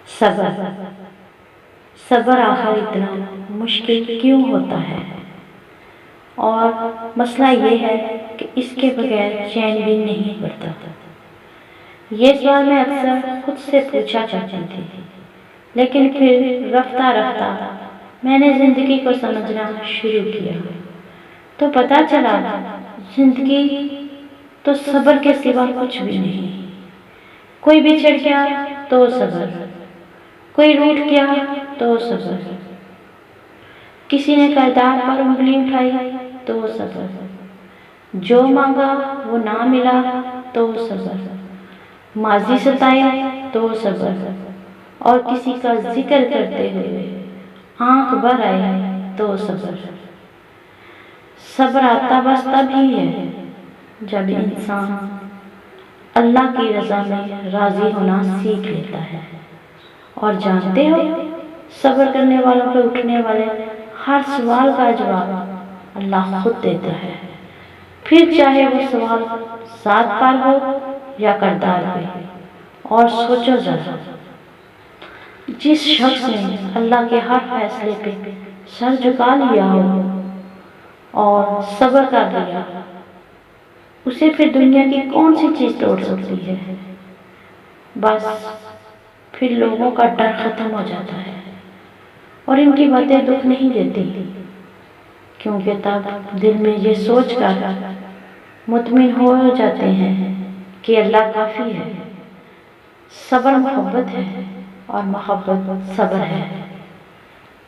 صبر صبر آخر اتنا مشکل کیوں ہوتا ہے؟ اور مسئلہ یہ ہے کہ اس کے بغیر چین بھی نہیں پڑتا۔ یہ سوال میں اکثر خود سے پوچھا کرتی تھی، لیکن پھر رفتہ رفتہ میں نے زندگی کو سمجھنا شروع کیا تو پتہ چلا زندگی تو صبر کے سوا کچھ بھی نہیں۔ کوئی بچھڑ گیا تو صبر، کوئی روٹھ گیا تو صبر، کسی نے کردار پر انگلی اٹھائی تو صبر، جو مانگا وہ نہ ملا تو صبر، ماضی ستائے تو صبر، اور کسی کا ذکر کرتے ہوئے آنکھ بھر آئے تو صبر۔ صبر آتا بس تب ہی ہے جب انسان اللہ کی رضا میں راضی ہونا سیکھ لیتا ہے۔ اور جانتے ہو، صبر کرنے والوں پہ اٹھنے والے ہر سوال کا جواب اللہ خود دیتا ہے، پھر چاہے وہ سوال ذات پر ہو یا کردار پہ۔ اور سوچو ذرا، جس شخص نے اللہ کے ہر فیصلے پہ سر جھکا لیا ہو اور صبر کر لیا، اسے پھر دنیا کی کون سی چیز توڑ سکتی ہے؟ بس پھر لوگوں کا ڈر ختم ہو جاتا ہے اور ان کی باتیں دکھ نہیں دیتی، کیونکہ تب دل میں یہ سوچ کر مطمئن ہو جاتے ہیں کہ اللہ کافی ہے۔ صبر محبت ہے اور محبت صبر ہے۔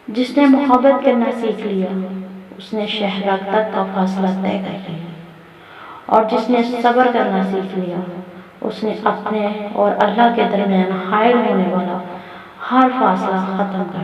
جس نے محبت کرنا سیکھ لیا اس نے شہرک تک کا فاصلہ طے کر لیا، اور جس نے صبر کرنا سیکھ لیا اس نے اپنے اور اللہ کے درمیان حائل ہونے والا ہر فاصلہ ختم کر